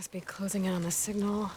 Must be closing in on the signal.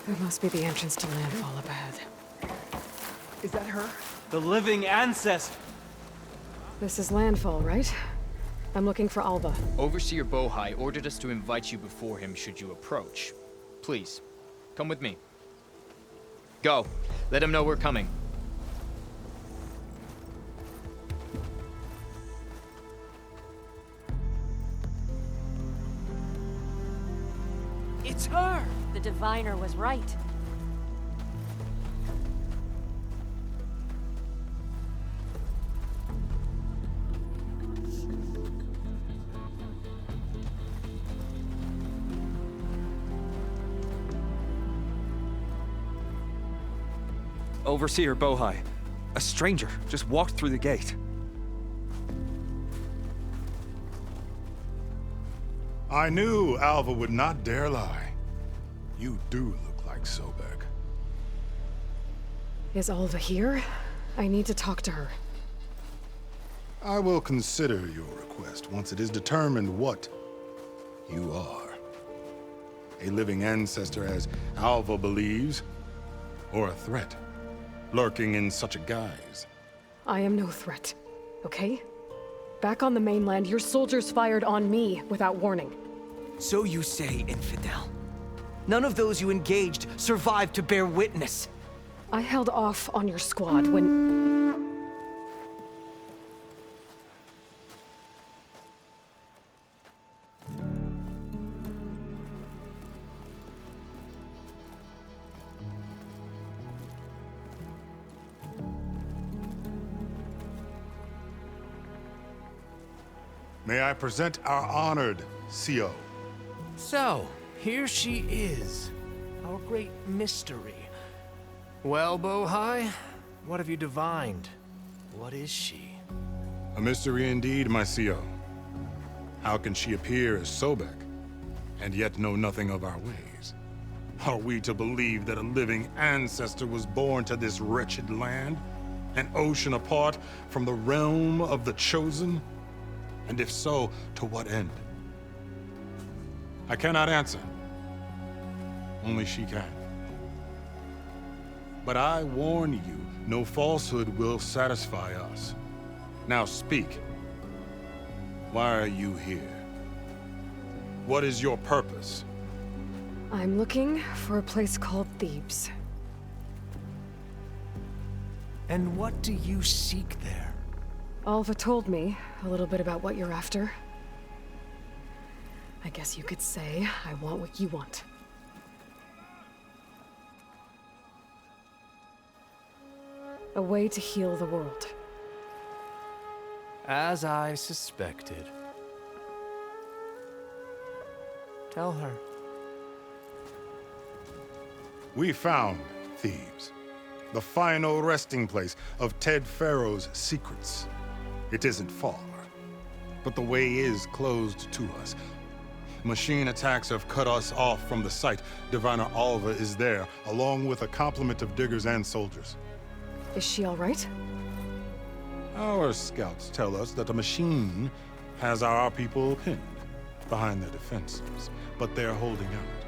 That must be the entrance to Landfall up ahead. Is that her? The living ancestor! This is Landfall, right? I'm looking for Alva. Overseer Bohai ordered us to invite you before him should you approach. Please, come with me. Go. Let him know we're coming. It's her! The diviner was right. Overseer Bohai. A stranger just walked through the gate. I knew Alva would not dare lie. You do look like Sobek. Is Alva here? I need to talk to her. I will consider your request once it is determined what you are. A living ancestor, as Alva believes, or a threat, lurking in such a guise. I am no threat, okay? Back on the mainland, your soldiers fired on me without warning. So you say, infidel. None of those you engaged survived to bear witness. I held off on your squad when... May I present our honored CO? So, here she is, our great mystery. Well, Bohai, what have you divined? What is she? A mystery indeed, my CO. How can she appear as Sobek, and yet know nothing of our ways? Are we to believe that a living ancestor was born to this wretched land? An ocean apart from the realm of the Chosen? And if so, to what end? I cannot answer. Only she can. But I warn you, no falsehood will satisfy us. Now speak. Why are you here? What is your purpose? I'm looking for a place called Thebes. And what do you seek there? Alva told me a little bit about what you're after. I guess you could say I want what you want. A way to heal the world. As I suspected. Tell her. We found Thebes, the final resting place of Ted Pharaoh's secrets. It isn't far, but the way is closed to us. Machine attacks have cut us off from the site. Diviner Alva is there, along with a complement of diggers and soldiers. Is she all right? Our scouts tell us that a machine has our people pinned behind their defenses, but they're holding out.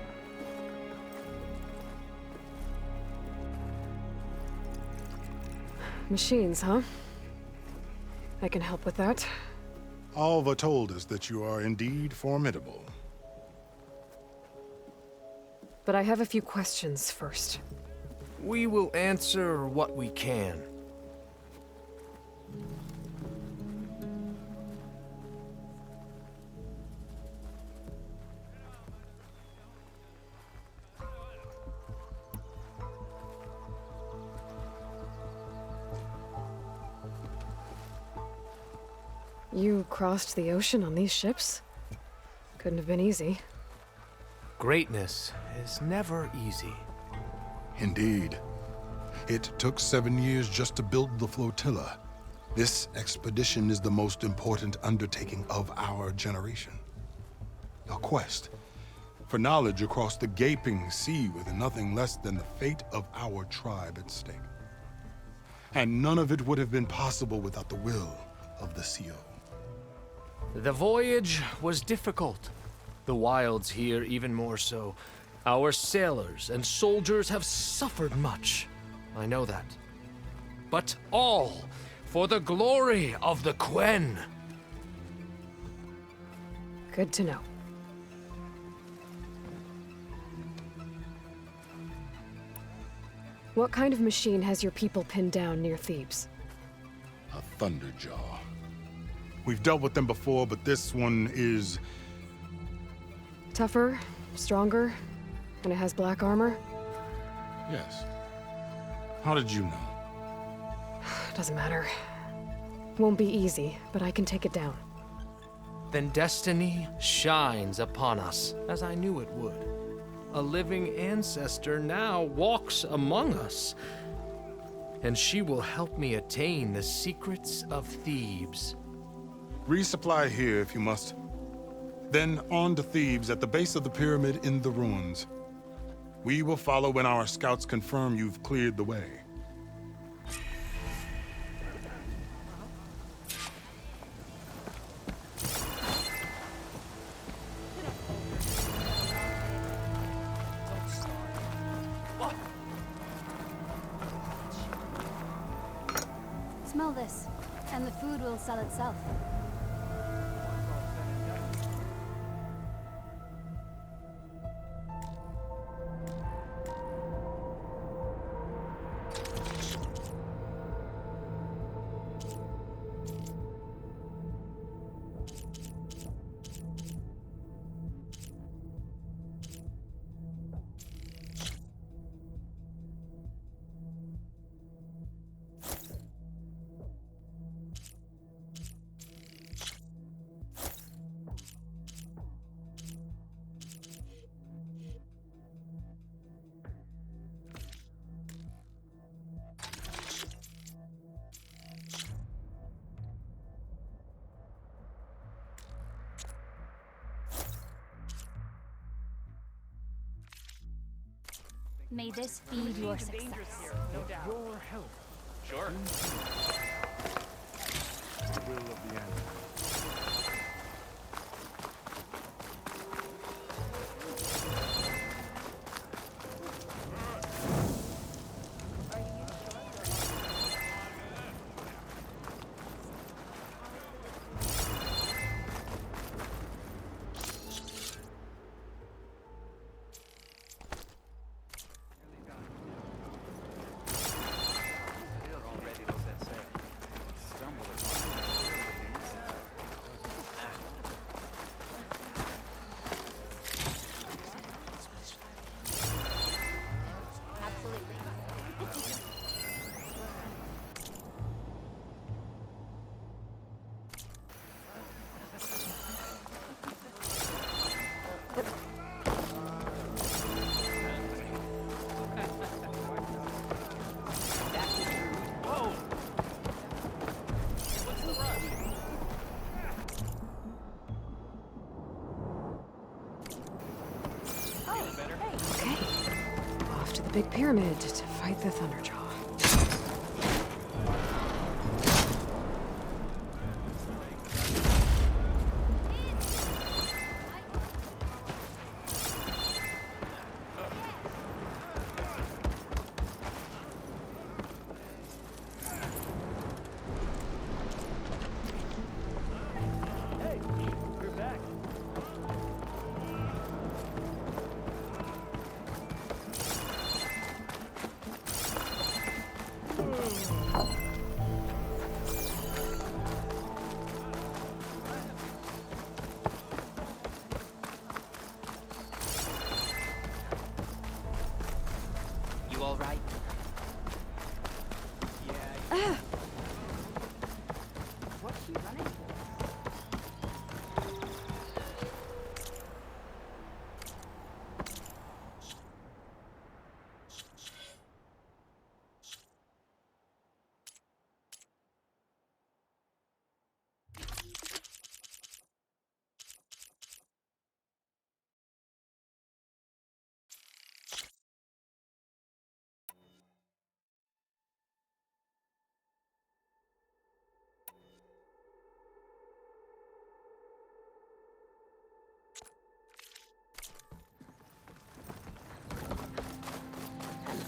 Machines, huh? I can help with that. Alva told us that you are indeed formidable. But I have a few questions first. We will answer what we can. You crossed the ocean on these ships? Couldn't have been easy. Greatness is never easy. Indeed. It took 7 years just to build the flotilla. This expedition is the most important undertaking of our generation. A quest for knowledge across the gaping sea with nothing less than the fate of our tribe at stake. And none of it would have been possible without the will of the CO. The voyage was difficult. The wilds here even more so. Our sailors and soldiers have suffered much. I know that. But all for the glory of the Quen. Good to know. What kind of machine has your people pinned down near Thebes? A Thunderjaw. We've dealt with them before, but this one is... Tougher, stronger, and it has black armor? Yes. How did you know? Doesn't matter. Won't be easy, but I can take it down. Then destiny shines upon us, as I knew it would. A living ancestor now walks among us, and she will help me attain the secrets of Thebes. Resupply here if you must. Then on to Thebes at the base of the pyramid in the ruins. We will follow when our scouts confirm you've cleared the way. Smell this, and the food will sell itself. May this feed your success. Your help. Sure. The will of the animal. Okay. Off to the big pyramid to fight the Thunderjaw. You're back. You all right? What's she running for?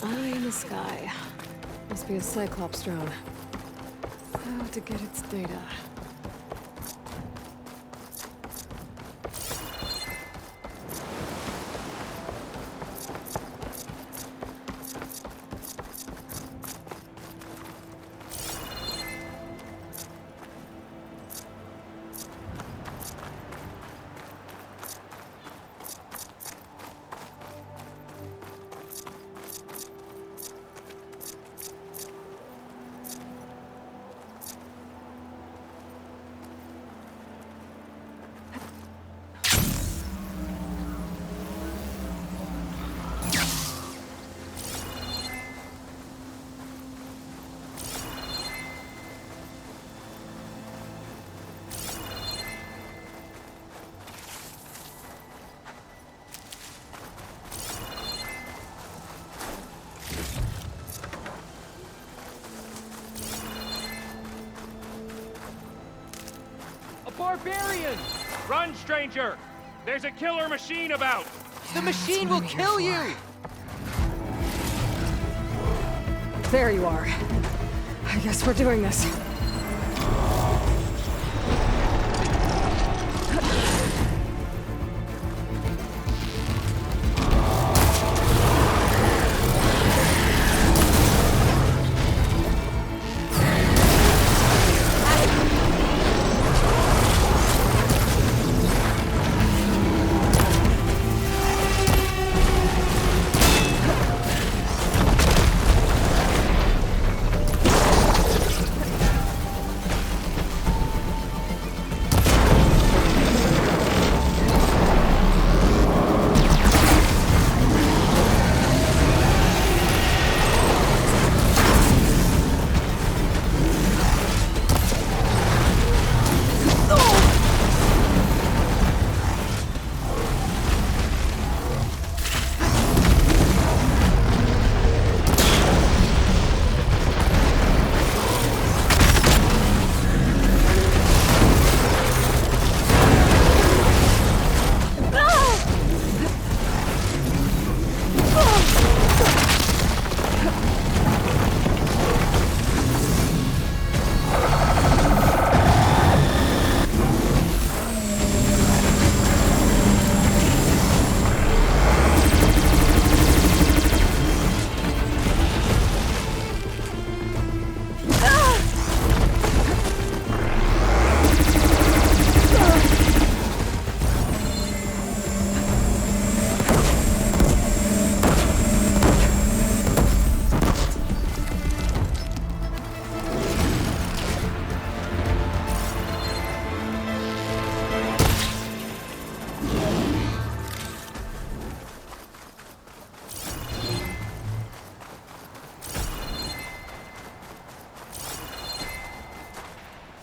Eye in the sky. Must be a Cyclops drone. How to get its data? A barbarian! Run, stranger! There's a killer machine about! The machine will kill you! There you are. I guess we're doing this.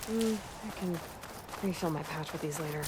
I can refill my patch with these later.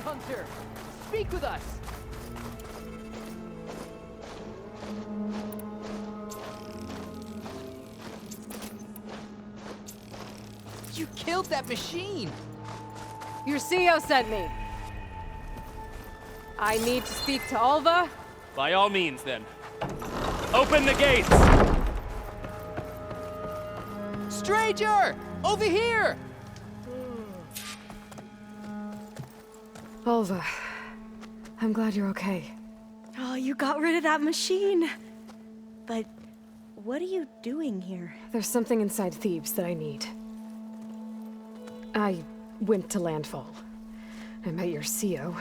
Hunter! Speak with us! You killed that machine! Your CEO sent me. I need to speak to Alva. By all means, then. Open the gates! Stranger! Over here! Alva, I'm glad you're okay. Oh, you got rid of that machine. But what are you doing here? There's something inside Thebes that I need. I went to Landfall. I met your CEO.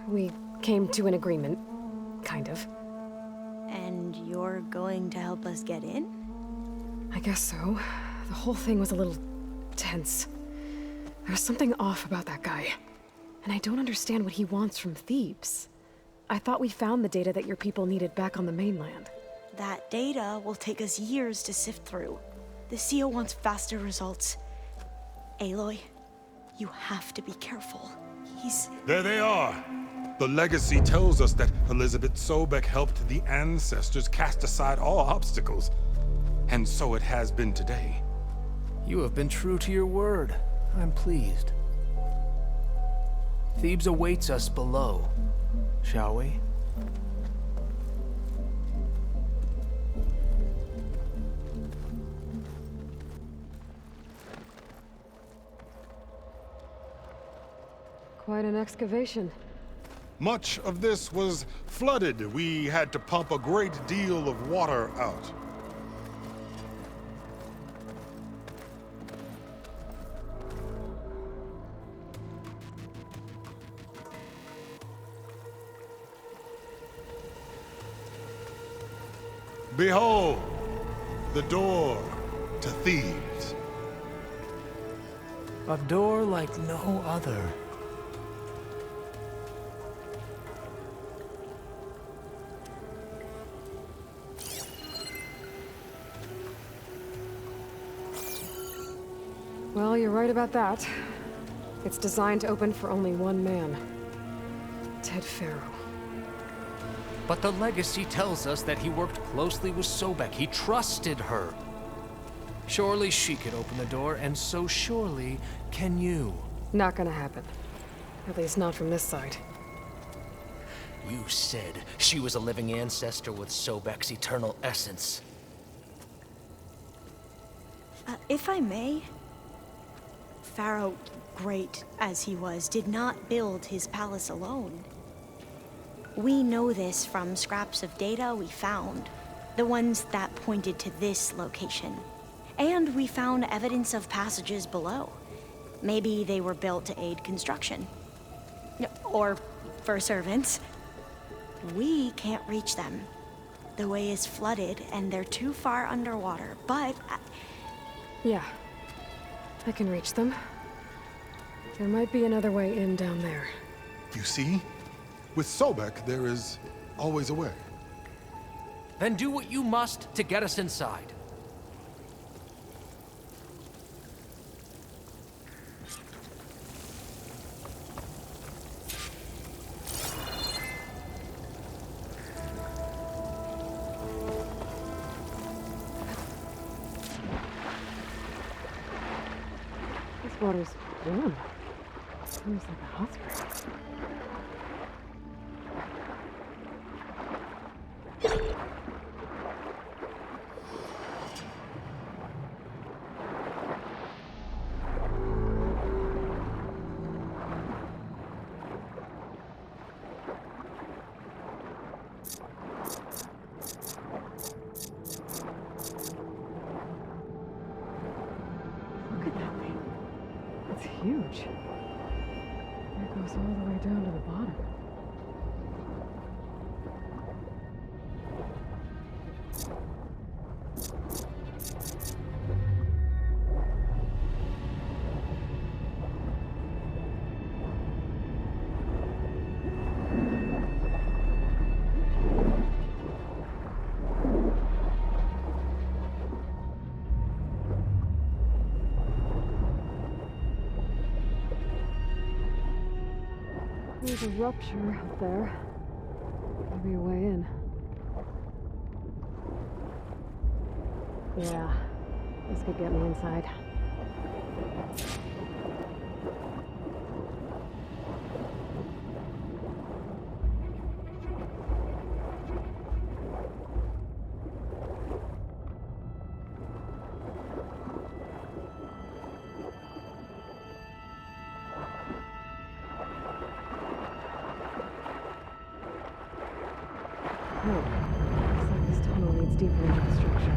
We came to an agreement, kind of. And you're going to help us get in? I guess so. The whole thing was a little tense. There was something off about that guy. And I don't understand what he wants from Thebes. I thought we found the data that your people needed back on the mainland. That data will take us years to sift through. The CO wants faster results. Aloy, you have to be careful. There they are! The legacy tells us that Elizabeth Sobek helped the ancestors cast aside all obstacles. And so it has been today. You have been true to your word. I'm pleased. Thebes awaits us below, shall we? Quite an excavation. Much of this was flooded. We had to pump a great deal of water out. Behold, the door to Thebes. A door like no other. Well, you're right about that. It's designed to open for only one man. Ted Faro. But the legacy tells us that he worked closely with Sobek. He trusted her. Surely she could open the door, and so surely can you. Not gonna happen. At least not from this side. You said she was a living ancestor with Sobek's eternal essence. If I may, Pharaoh, great as he was, did not build his palace alone. We know this from scraps of data we found, the ones that pointed to this location. And we found evidence of passages below. Maybe they were built to aid construction. Or for servants. We can't reach them. The way is flooded and they're too far underwater, but... Yeah. I can reach them. There might be another way in down there. You see? With Sobek, there is always a way. Then do what you must to get us inside. This water's warm. It's almost like a hot spring. Look at that thing. It's huge. It goes all the way down to the bottom. There's a rupture up there. Maybe a way in. Yeah, this could get me inside. Oh, looks like this tunnel leads deeper into the structure.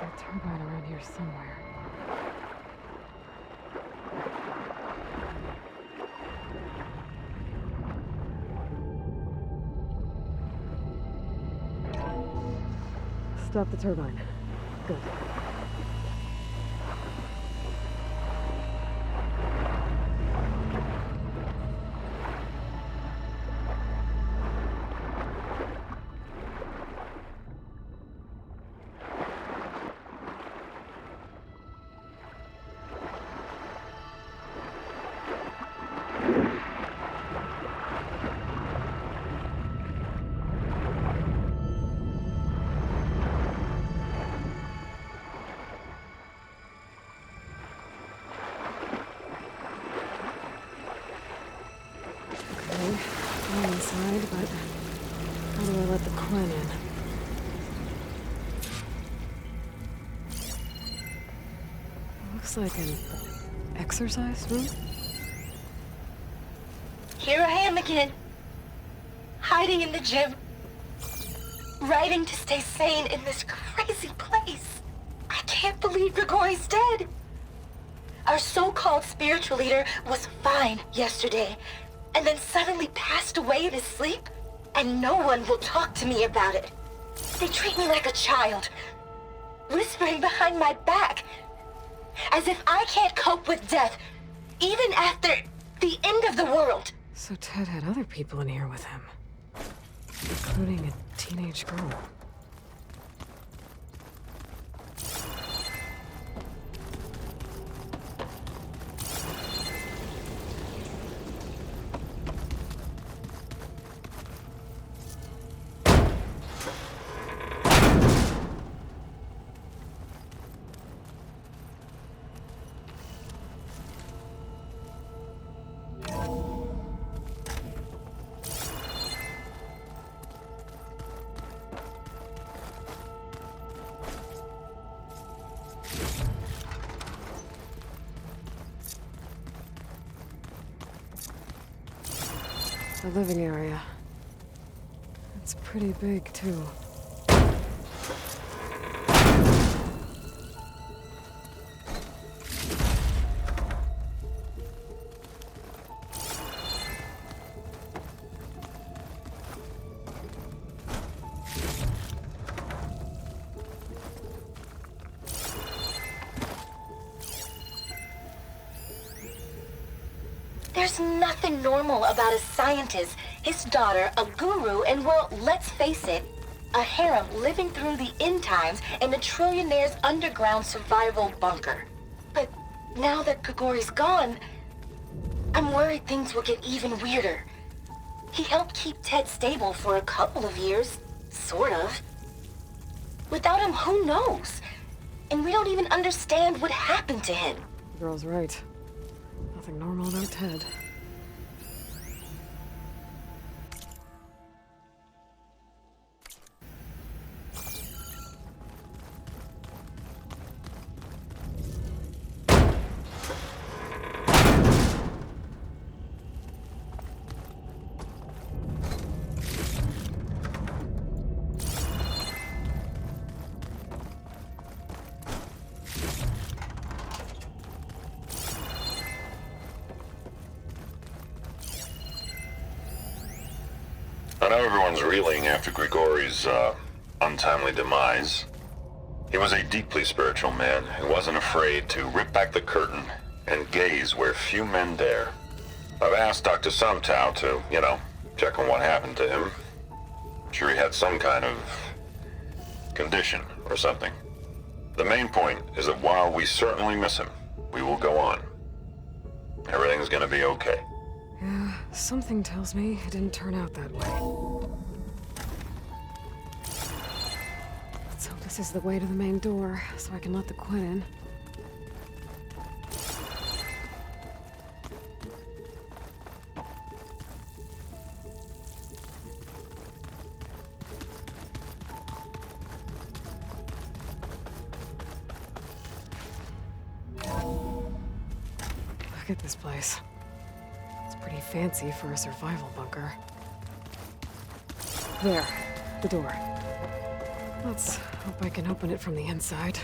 A turbine around here somewhere. Stop the turbine. Good. I'm inside, but how do I let the Quen in? Looks like an exercise room? Here I am again. Hiding in the gym. Writing to stay sane in this crazy place. I can't believe Grigori's dead. Our so-called spiritual leader was fine yesterday, and then suddenly passed away in his sleep, and no one will talk to me about it. They treat me like a child, whispering behind my back, as if I can't cope with death, even after the end of the world. So Ted had other people in here with him, including a teenage girl. The living area. It's pretty big, too. There's nothing normal about a scientist, his daughter, a guru, and well, let's face it, a harem living through the end times in a trillionaire's underground survival bunker. But now that Grigori's gone, I'm worried things will get even weirder. He helped keep Ted stable for a couple of years, sort of. Without him, who knows? And we don't even understand what happened to him. The girl's right. Nothing normal about Ted. I know everyone's reeling after Grigori's, untimely demise. He was a deeply spiritual man who wasn't afraid to rip back the curtain and gaze where few men dare. I've asked Dr. Sumtow to, check on what happened to him. I'm sure he had some kind of condition or something. The main point is that while we certainly miss him, we will go on. Everything's gonna be okay. Yeah, something tells me it didn't turn out that way. Let's hope this is the way to the main door, so I can let the Quen in. Look at this place. Pretty fancy for a survival bunker. There, the door. Let's hope I can open it from the inside.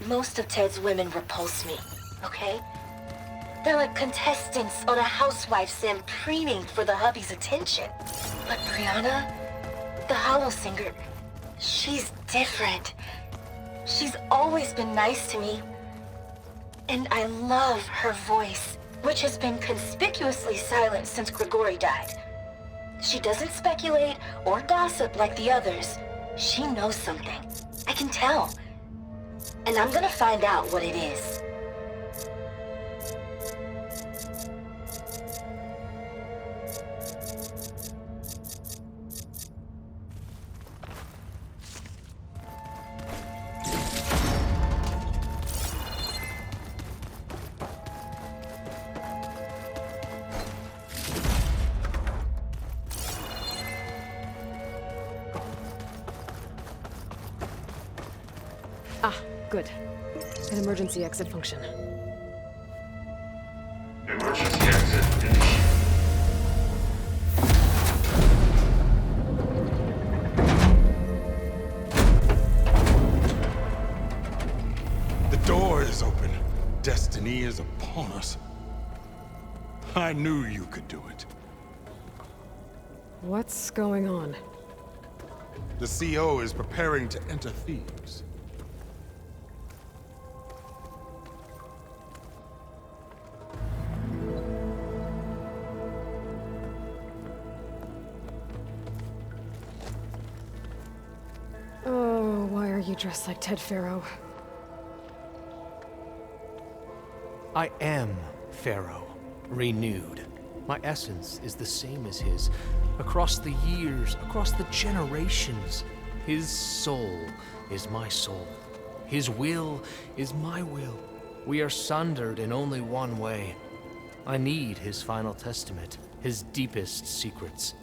Most of Ted's women repulse me, okay? They're like contestants on a housewife sim preening for the hubby's attention. But Brianna, the Hollow Singer, she's different. She's always been nice to me. And I love her voice, which has been conspicuously silent since Grigori died. She doesn't speculate or gossip like the others. She knows something. I can tell. And I'm gonna find out what it is. Good. An emergency exit function. Emergency exit initiated. The door is open. Destiny is upon us. I knew you could do it. What's going on? The CO is preparing to enter Thebes. Oh, why are you dressed like Ted Faro? I am Pharaoh, renewed. My essence is the same as his. Across the years, across the generations, his soul is my soul. His will is my will. We are sundered in only one way. I need his final testament, his deepest secrets.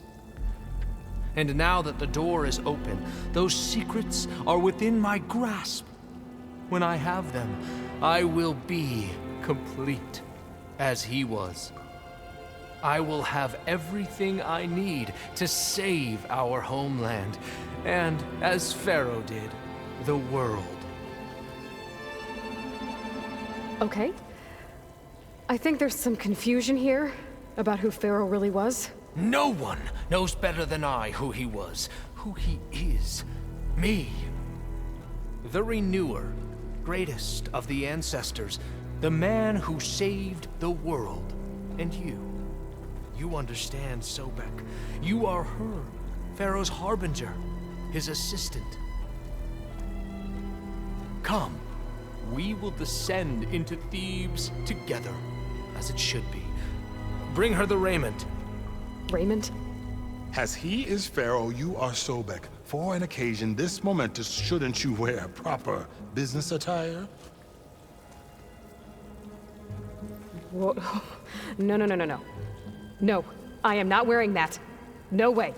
And now that the door is open, those secrets are within my grasp. When I have them, I will be complete, as he was. I will have everything I need to save our homeland, and, as Pharaoh did, the world. Okay. I think there's some confusion here about who Pharaoh really was. No one knows better than I who he was, who he is. Me. The Renewer, greatest of the ancestors, the man who saved the world. And you. You understand Sobek. You are her, Pharaoh's harbinger, his assistant. Come, we will descend into Thebes together, as it should be. Bring her the raiment. Raymond? As he is Pharaoh, you are Sobek. For an occasion this momentous, shouldn't you wear proper business attire? Whoa. No. No, I am not wearing that. No way.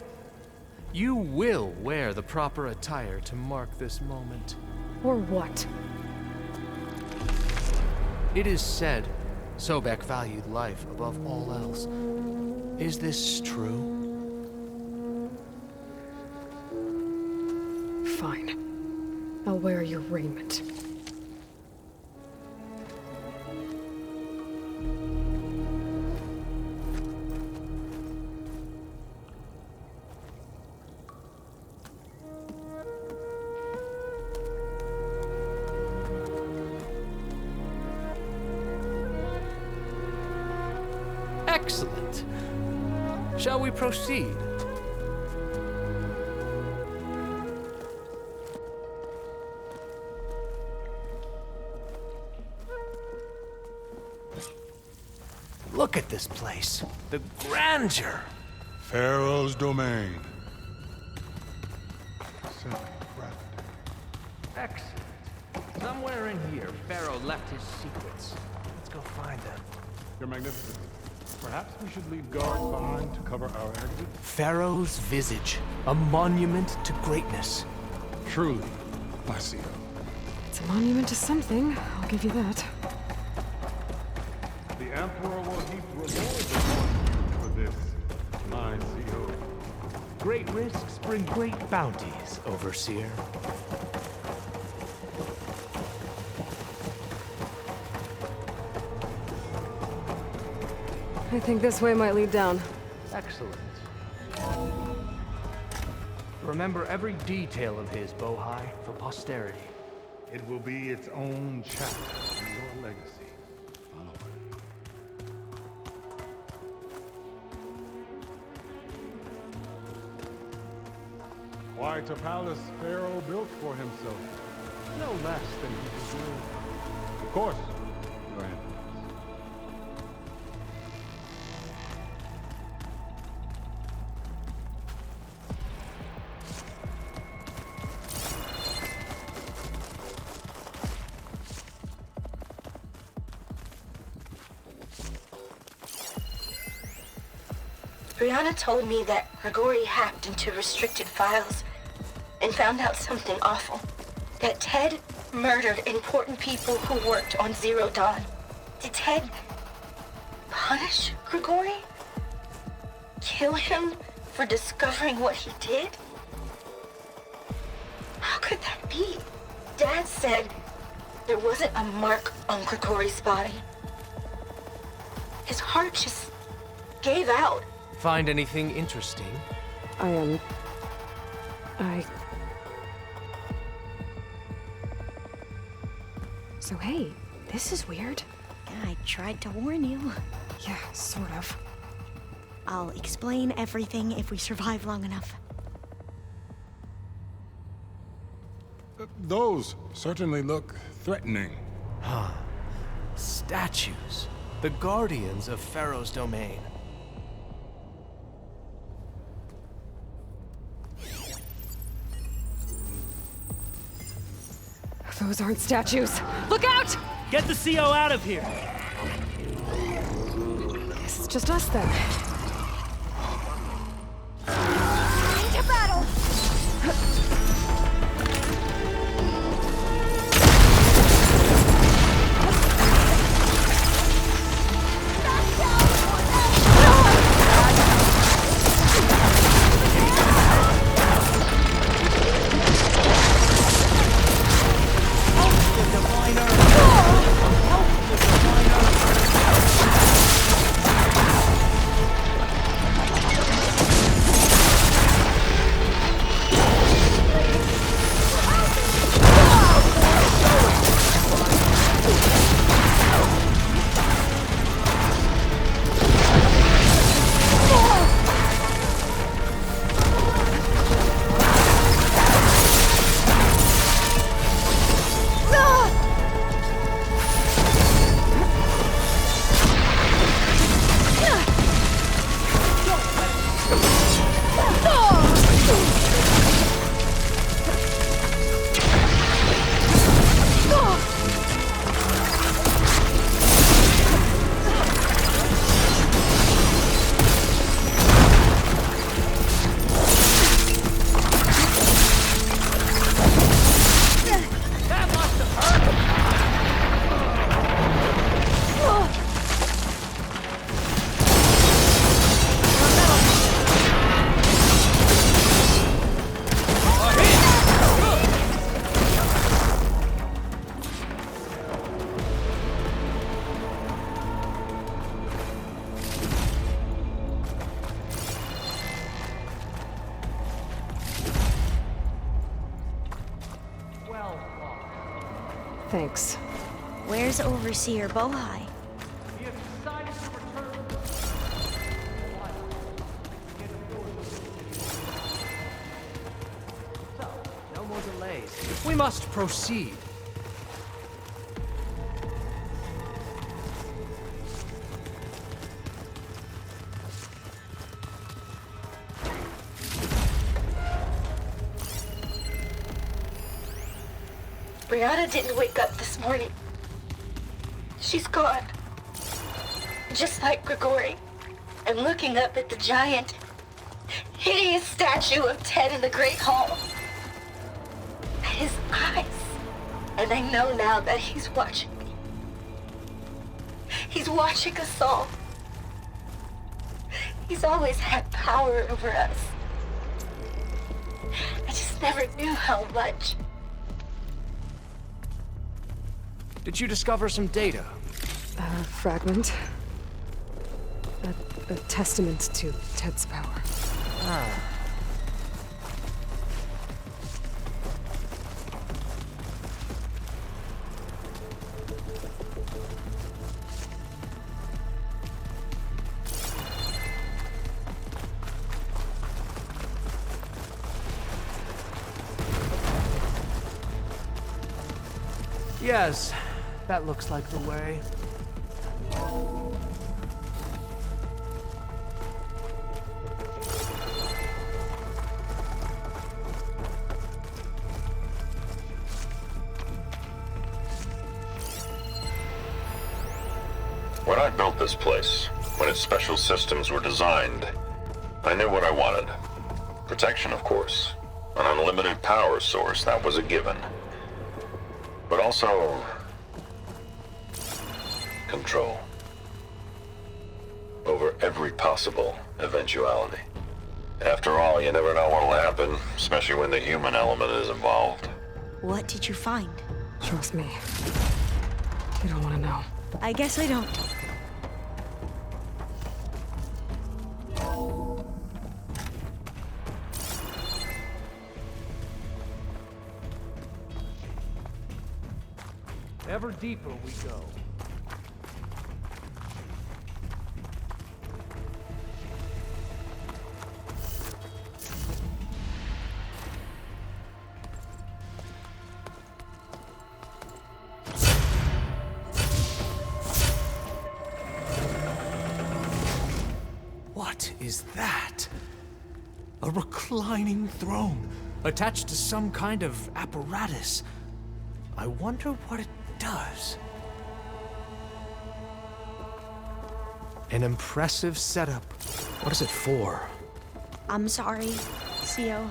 You will wear the proper attire to mark this moment. Or what? It is said Sobek valued life above all else. Is this true? Fine. I'll wear your raiment. Excellent. Shall we proceed? Look at this place. The grandeur. Pharaoh's domain. Excellent. Somewhere in here, Pharaoh left his secrets. Let's go find them. Your Magnificence, perhaps we should leave guards behind to cover our exit? Pharaoh's visage, a monument to greatness. Truly, I see. It's a monument to something, I'll give you that. The Emperor will heap rewards upon you for this, my CO. Great risks bring great bounties, Overseer. I think this way might lead down. Excellent. Remember every detail of his, Bohai, for posterity. It will be its own chapter in your legacy. Onward. Quite a palace Pharaoh built for himself. No less than he deserved. Of course, Your Eminence. Brianna told me that Grigori hacked into restricted files and found out something awful. That Ted murdered important people who worked on Zero Dawn. Did Ted punish Grigori? Kill him for discovering what he did? How could that be? Dad said there wasn't a mark on Grigori's body. His heart just gave out. Find anything interesting? So hey, this is weird. I tried to warn you. Yeah, sort of. I'll explain everything if we survive long enough. Those certainly look threatening. Huh. Statues. The guardians of Pharaoh's domain. Those aren't statues. Look out! Get the CO out of here! Guess it's just us then. Into battle! Thanks. Where's Overseer Bohai? No more delays. We must proceed. Brianna didn't wake up this morning. She's gone. Just like Grigori. I'm looking up at the giant, hideous statue of Ted in the Great Hall. His eyes. And I know now that he's watching me. He's watching us all. He's always had power over us. I just never knew how much. Did you discover some data? A fragment. A testament to Ted's power. Ah. Yes, that looks like the way. When I built this place, when its special systems were designed, I knew what I wanted. Protection, of course. An unlimited power source, that was a given. But also... control. Over every possible eventuality. After all, you never know what'll happen, especially when the human element is involved. What did you find? Trust me. You don't want to know. I guess I don't. Ever deeper we go. What is that? A reclining throne, attached to some kind of apparatus. I wonder what it does. An impressive setup. What is it for? I'm sorry, Cio.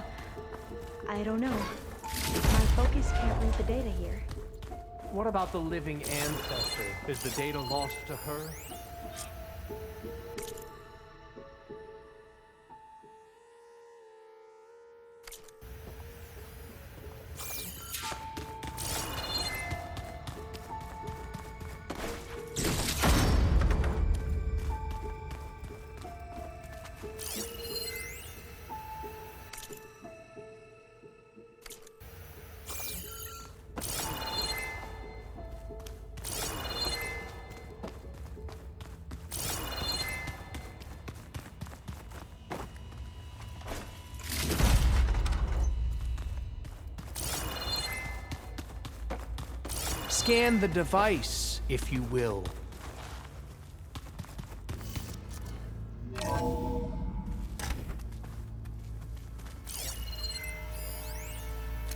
I don't know. My focus can't read the data here. What about the living ancestor? Is the data lost to her? Scan the device, if you will.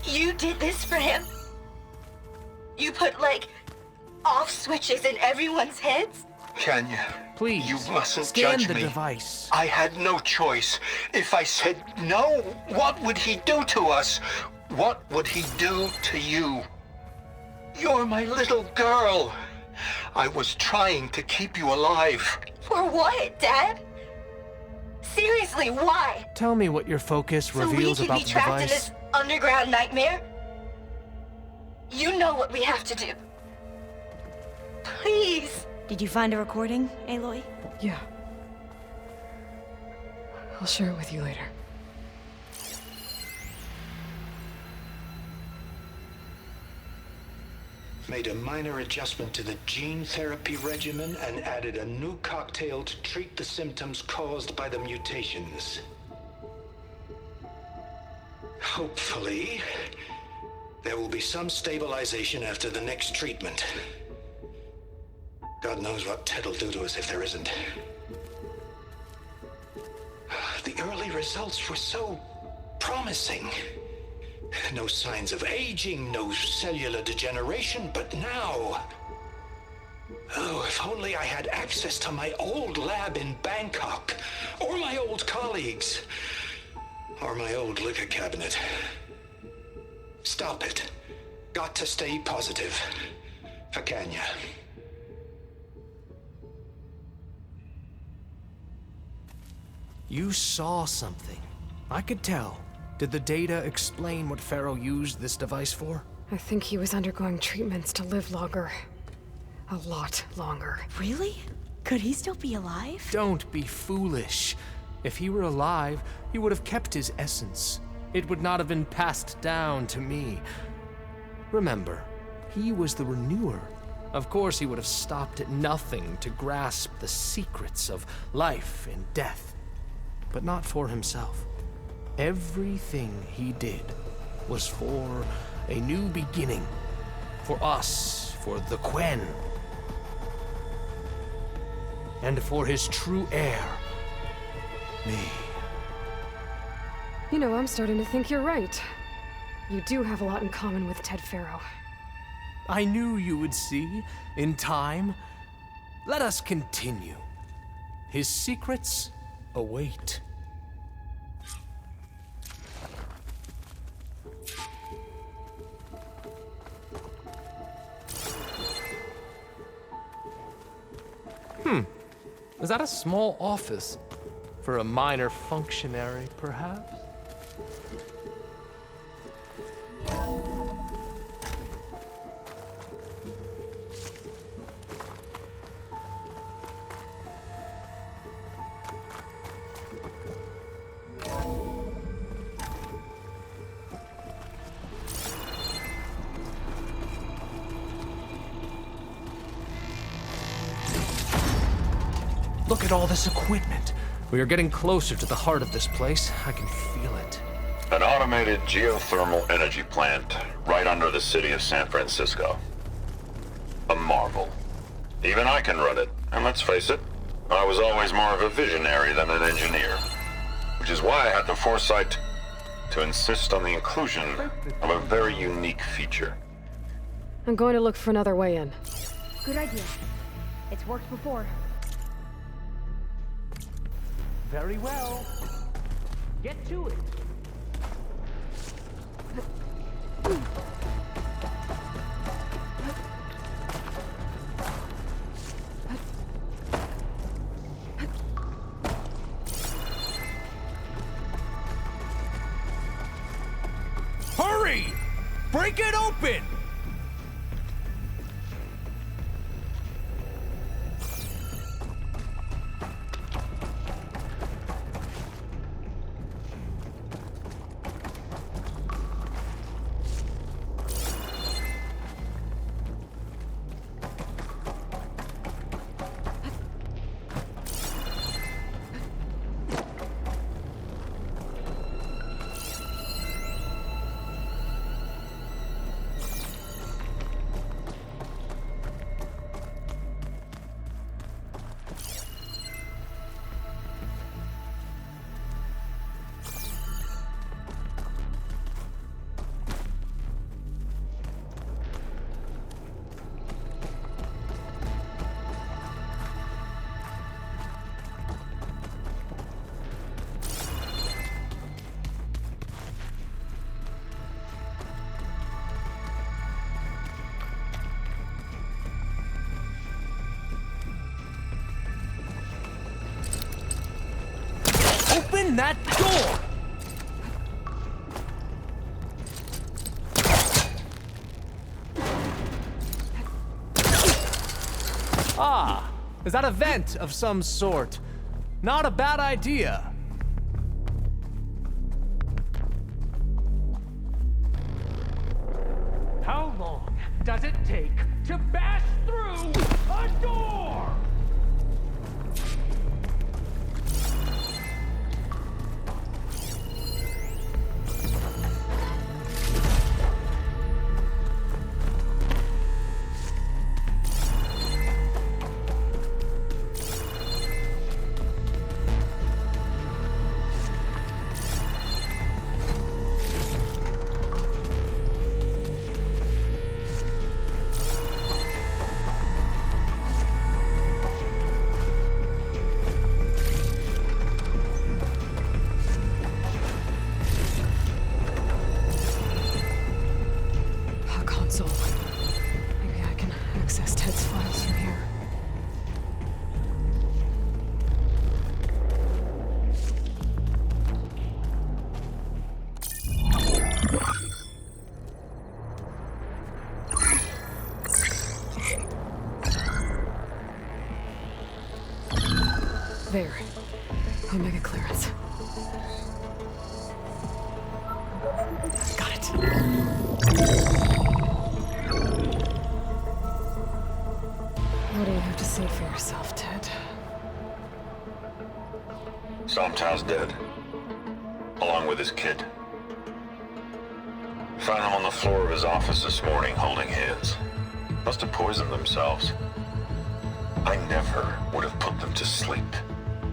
You did this for him? You put, like, off switches in everyone's heads? Kenya, please, you mustn't scan judge the me. Device. I had no choice. If I said no, what would he do to us? What would he do to you? You're my little girl. I was trying to keep you alive. For what, Dad? Seriously, why? Tell me what your focus reveals so we about can be the trapped in device. this underground nightmare? You know what we have to do. Please. Did you find a recording, Aloy? Yeah. I'll share it with you later. Made a minor adjustment to the gene therapy regimen and added a new cocktail to treat the symptoms caused by the mutations. Hopefully, there will be some stabilization after the next treatment. God knows what Ted will do to us if there isn't. The early results were so promising. No signs of aging, no cellular degeneration, but now... Oh, if only I had access to my old lab in Bangkok, or my old colleagues, or my old liquor cabinet. Stop it. Got to stay positive. Akanya. You saw something. I could tell. Did the data explain what Pharaoh used this device for? I think he was undergoing treatments to live longer. A lot longer. Really? Could he still be alive? Don't be foolish. If he were alive, he would have kept his essence. It would not have been passed down to me. Remember, he was the renewer. Of course, he would have stopped at nothing to grasp the secrets of life and death. But not for himself. Everything he did was for a new beginning. For us, for the Quen. And for his true heir, me. You know, I'm starting to think you're right. You do have a lot in common with Ted Pharaoh. I knew you would see, in time. Let us continue. His secrets await. Is that a small office? For a minor functionary, perhaps? Look at all this equipment. We are getting closer to the heart of this place. I can feel it. An automated geothermal energy plant right under the city of San Francisco. A marvel. Even I can run it, and let's face it, I was always more of a visionary than an engineer. Which is why I had the foresight to insist on the inclusion of a very unique feature. I'm going to look for another way in. Good idea. It's worked before. Very well. Get to it. Hurry! Break it open! Open that door! Ah, is that a vent of some sort? Not a bad idea. How long does it take to bash through a door? console. Maybe I can access Ted's files from here. There. Omega clearance. Got it. What do you have to say for yourself, Ted? Somtow's dead. Along with his kid. Found him on the floor of his office this morning, holding hands. Must have poisoned themselves. I never would have put them to sleep.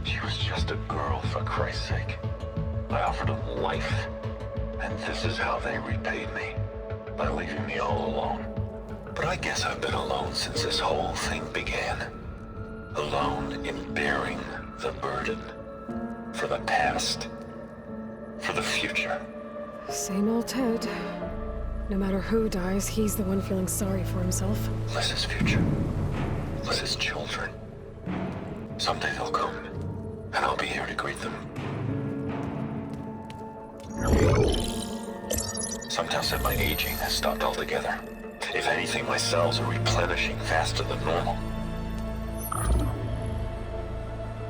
She was just a girl, for Christ's sake. I offered them life, and this is how they repaid me, by leaving me all alone. But I guess I've been alone since this whole thing began. Alone in bearing the burden. For the past. For the future. Same old Ted. No matter who dies, he's the one feeling sorry for himself. Liz's future. Liz's children. Someday they'll come. And I'll be here to greet them. Sometimes said my aging has stopped altogether. If anything, my cells are replenishing faster than normal.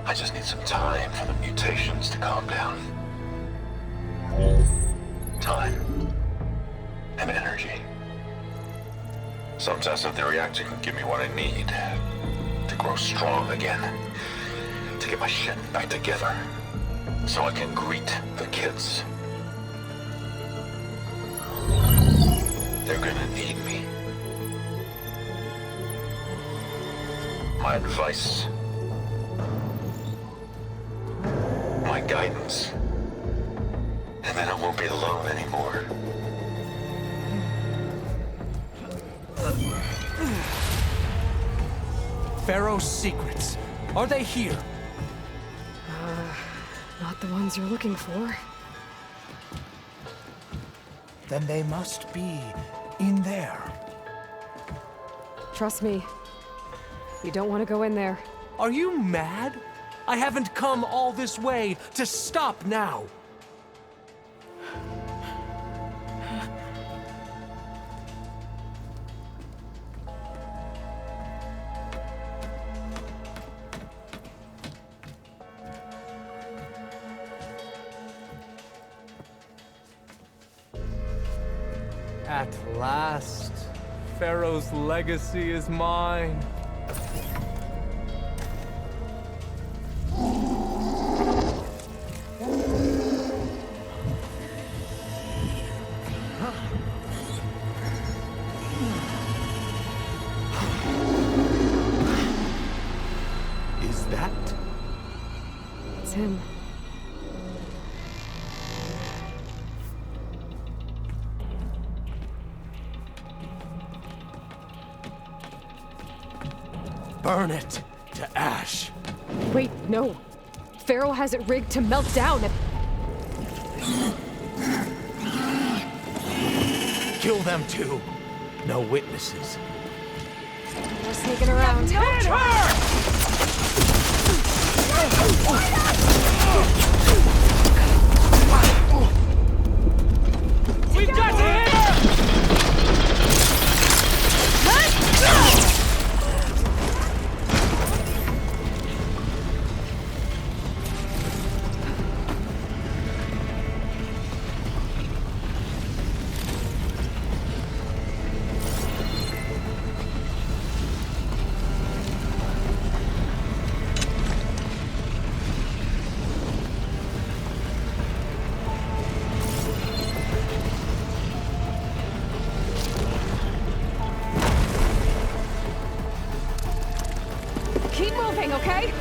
I just need some time for the mutations to calm down. Time. And energy. Sometimes said the reactor can give me what I need to grow strong again. To get my shit back together, so I can greet the kids. They're gonna need me. My advice. My guidance. And then I won't be alone anymore. Pharaoh's secrets. Are they here? Not the ones you're looking for. Then they must be in there. Trust me. You don't want to go in there. Are you mad? I haven't come all this way to stop now. At last, Pharaoh's legacy is mine. Is that? It's him. Burn it to ash. Wait, no. Pharaoh has it rigged to melt down. Kill them too. No witnesses. We're sneaking around. Hit her! We've got to hit her! Keep moving, okay?